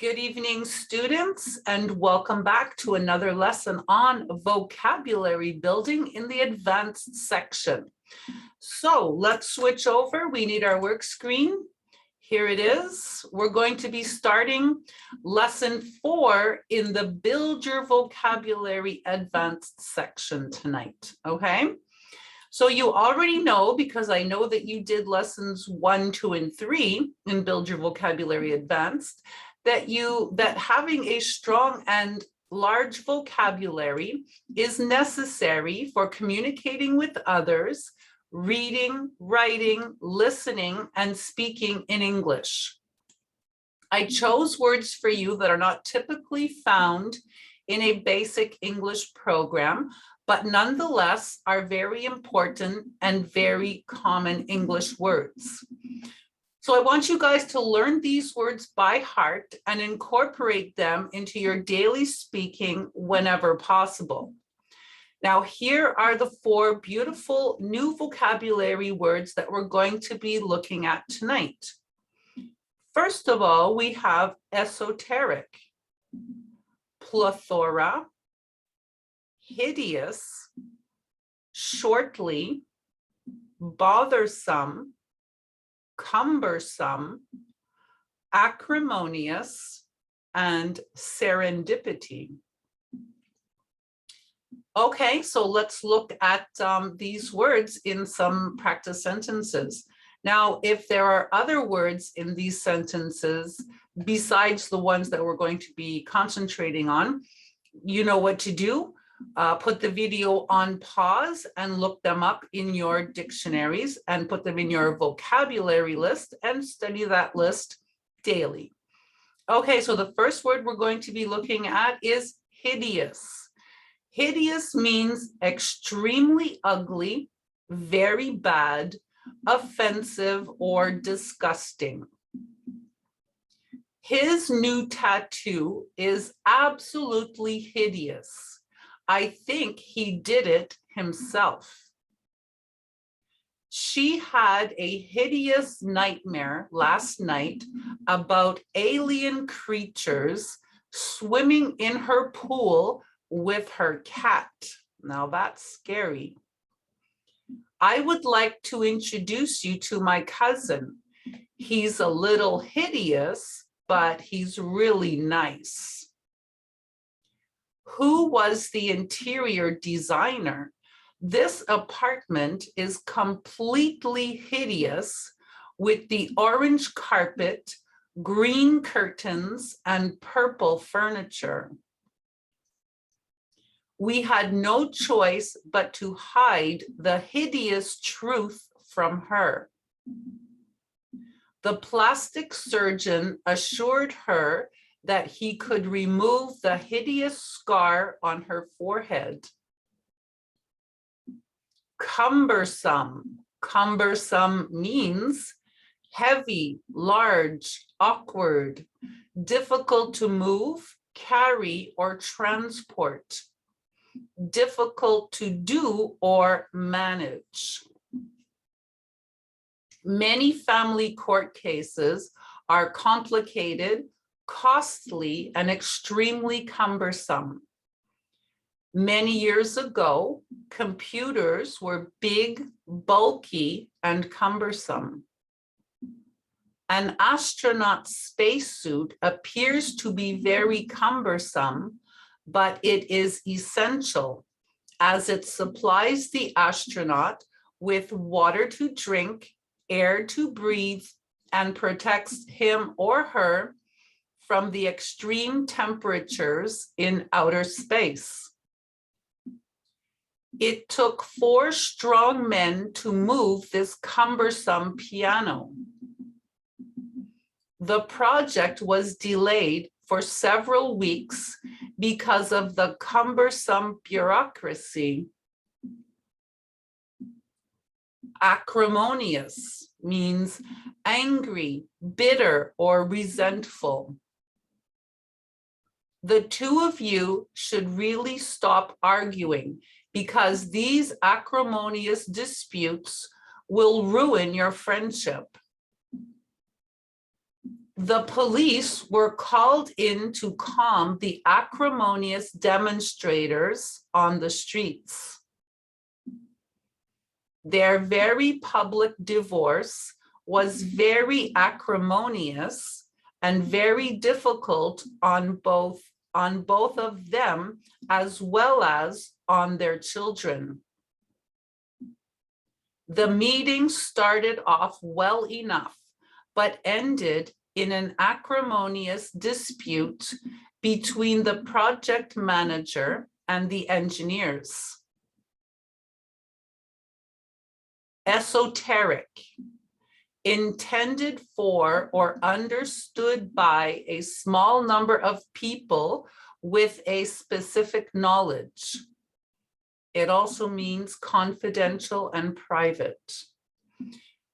Good evening, students, and welcome back to another lesson on vocabulary building in the advanced section. So let's switch over. We need our work screen. Here it is. We're going to be starting lesson 4 in the Build Your Vocabulary Advanced section tonight, okay? So you already know, because I know that you did lessons 1, 2, and 3 in Build Your Vocabulary Advanced, that having a strong and large vocabulary is necessary for communicating with others, reading, writing, listening, and speaking in English. I chose words for you that are not typically found in a basic English program, but nonetheless are very important and very common English words. So I want you guys to learn these words by heart and incorporate them into your daily speaking whenever possible. Now, here are the 4 beautiful new vocabulary words that we're going to be looking at tonight. First of all, we have esoteric, plethora, hideous, shortly, bothersome, cumbersome, acrimonious, and serendipity. Okay, so let's look at these words in some practice sentences. Now, if there are other words in these sentences besides the ones that we're going to be concentrating on, you know what to do. Put the video on pause and look them up in your dictionaries and put them in your vocabulary list and study that list daily. Okay, so the first word we're going to be looking at is hideous. Hideous means extremely ugly, very bad, offensive, or disgusting. His new tattoo is absolutely hideous. I think he did it himself. She had a hideous nightmare last night about alien creatures swimming in her pool with her cat. Now that's scary. I would like to introduce you to my cousin. He's a little hideous, but he's really nice. Who was the interior designer? This apartment is completely hideous with the orange carpet, green curtains, and purple furniture. We had no choice but to hide the hideous truth from her. The plastic surgeon assured her that he could remove the hideous scar on her forehead. Cumbersome. Cumbersome means heavy, large, awkward, difficult to move, carry, or transport. Difficult to do or manage. Many family court cases are complicated, costly, and extremely cumbersome. Many years ago, computers were big, bulky, and cumbersome. An astronaut spacesuit appears to be very cumbersome, but it is essential as it supplies the astronaut with water to drink, air to breathe, and protects him or her from the extreme temperatures in outer space. It took 4 strong men to move this cumbersome piano. The project was delayed for several weeks because of the cumbersome bureaucracy. Acrimonious means angry, bitter, or resentful. The 2 of you should really stop arguing because these acrimonious disputes will ruin your friendship. The police were called in to calm the acrimonious demonstrators on the streets. Their very public divorce was very acrimonious and very difficult on both of them as well as on their children. The meeting started off well enough, but ended in an acrimonious dispute between the project manager and the engineers. Esoteric, intended for or understood by a small number of people with a specific knowledge. It also means confidential and private.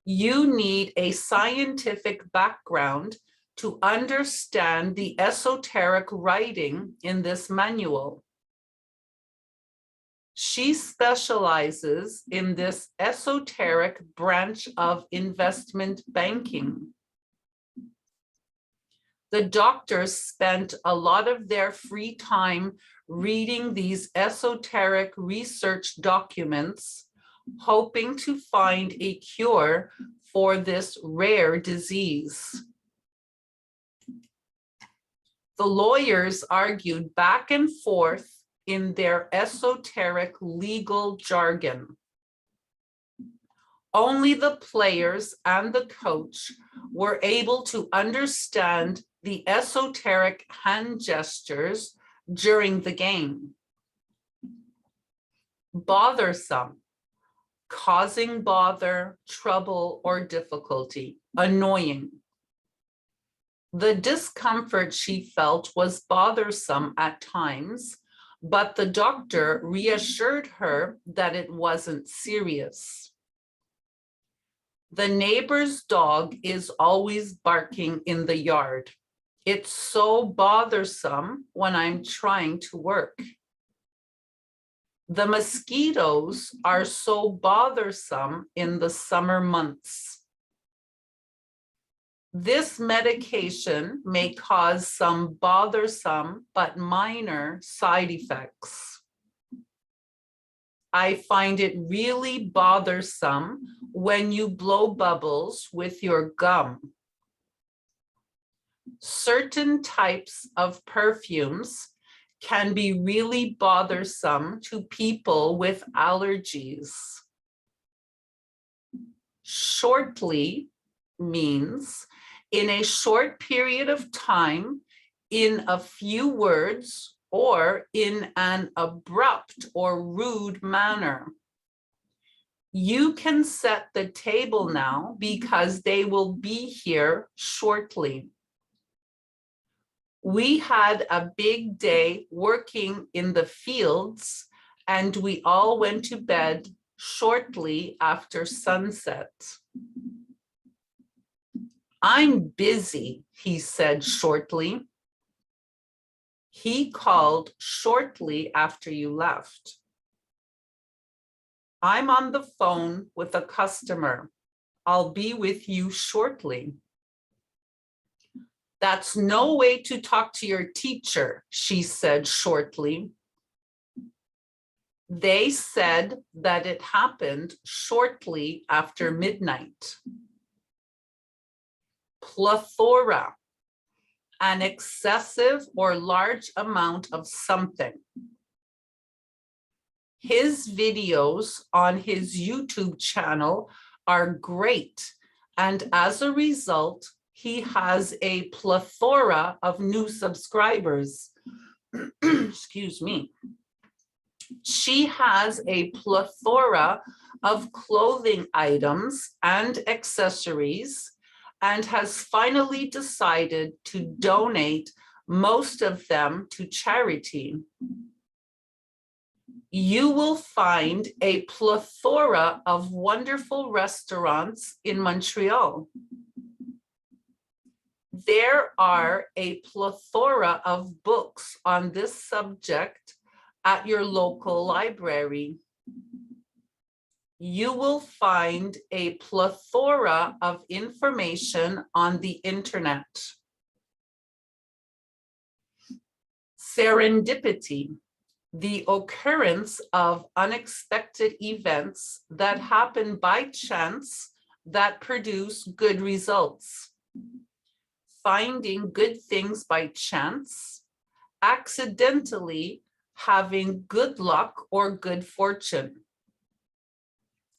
You need a scientific background to understand the esoteric writing in this manual. She specializes in this esoteric branch of investment banking. The doctors spent a lot of their free time reading these esoteric research documents, hoping to find a cure for this rare disease. The lawyers argued back and forth in their esoteric legal jargon. Only the players and the coach were able to understand the esoteric hand gestures during the game. Bothersome, causing bother, trouble, or difficulty, annoying. The discomfort she felt was bothersome at times, but the doctor reassured her that it wasn't serious. The neighbor's dog is always barking in the yard. It's so bothersome when I'm trying to work. The mosquitoes are so bothersome in the summer months. This medication may cause some bothersome but minor side effects. I find it really bothersome when you blow bubbles with your gum. Certain types of perfumes can be really bothersome to people with allergies. Shortly means in a short period of time, in a few words, or in an abrupt or rude manner. You can set the table now because they will be here shortly. We had a big day working in the fields and we all went to bed shortly after sunset. I'm busy, he said shortly. He called shortly after you left. I'm on the phone with a customer. I'll be with you shortly. That's no way to talk to your teacher, she said shortly. They said that it happened shortly after midnight. Plethora, an excessive or large amount of something. His videos on his YouTube channel are great, and as a result, he has a plethora of new subscribers. Excuse me. She has a plethora of clothing items and accessories and has finally decided to donate most of them to charity. You will find a plethora of wonderful restaurants in Montreal. There are a plethora of books on this subject at your local library. you will find a plethora of information on the internet. Serendipity, the occurrence of unexpected events that happen by chance that produce good results. Finding good things by chance, accidentally having good luck or good fortune.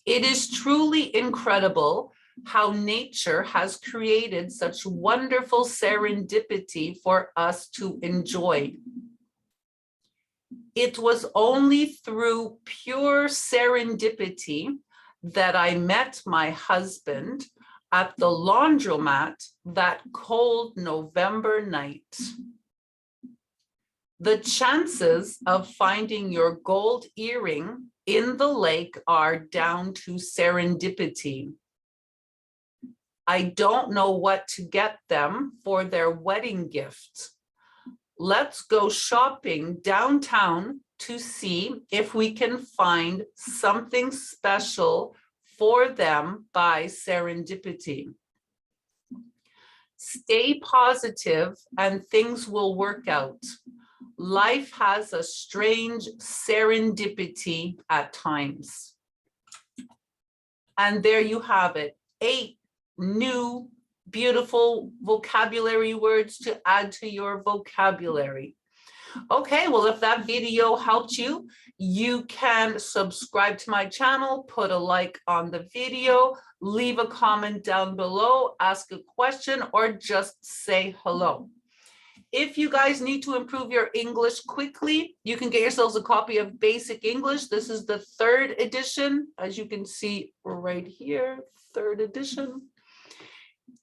It is truly incredible how nature has created such wonderful serendipity for us to enjoy. It was only through pure serendipity that I met my husband at the laundromat that cold November night. The chances of finding your gold earring in the lake are down to serendipity. I don't know what to get them for their wedding gift. Let's go shopping downtown to see if we can find something special for them by serendipity. Stay positive and things will work out. Life has a strange serendipity at times. And there you have it, 8 new beautiful vocabulary words to add to your vocabulary. Okay, well, if that video helped you, you can subscribe to my channel, put a like on the video, leave a comment down below, ask a question, or just say hello. If you guys need to improve your English quickly, you can get yourselves a copy of Basic English. This is the 3rd edition, as you can see right here, 3rd edition.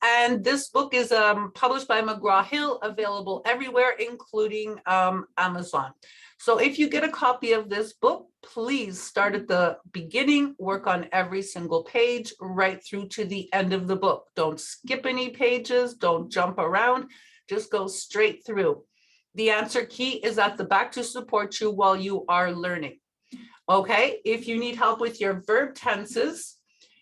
And this book is published by McGraw-Hill, available everywhere, including Amazon. So if you get a copy of this book, please start at the beginning, work on every single page, right through to the end of the book. Don't skip any pages, don't jump around, just go straight through. The answer key is at the back to support you while you are learning. Okay, if you need help with your verb tenses,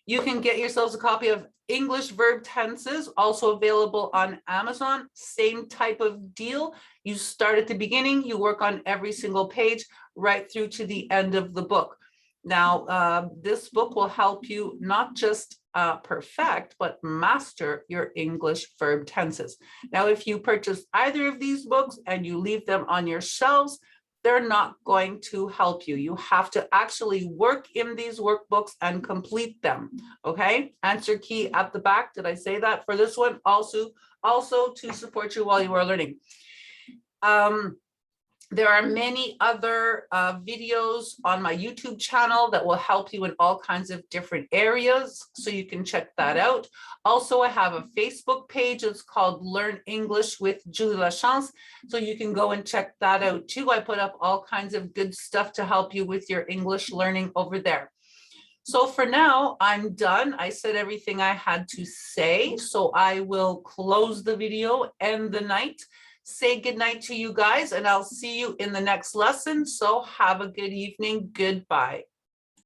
you can get yourselves a copy of English Verb Tenses, also available on Amazon. Same type of deal. You start at the beginning, you work on every single page, right through to the end of the book. Now, this book will help you not just perfect, but master your English verb tenses. Now, if you purchase either of these books and you leave them on your shelves, they're not going to help you. You have to actually work in these workbooks and complete them, okay? Answer key at the back. Did I say that for this one? Also to support you while you are learning. There are many other videos on my YouTube channel that will help you in all kinds of different areas, so you can check that out. Also, I have a Facebook page. It's called Learn English with Julie Lachance, so you can go and check that out too. I put up all kinds of good stuff to help you with your English learning over there. So for now, I'm done. I said everything I had to say, so I will close the video, end the night. Say goodnight to you guys, and I'll see you in the next lesson. So have a good evening. Goodbye.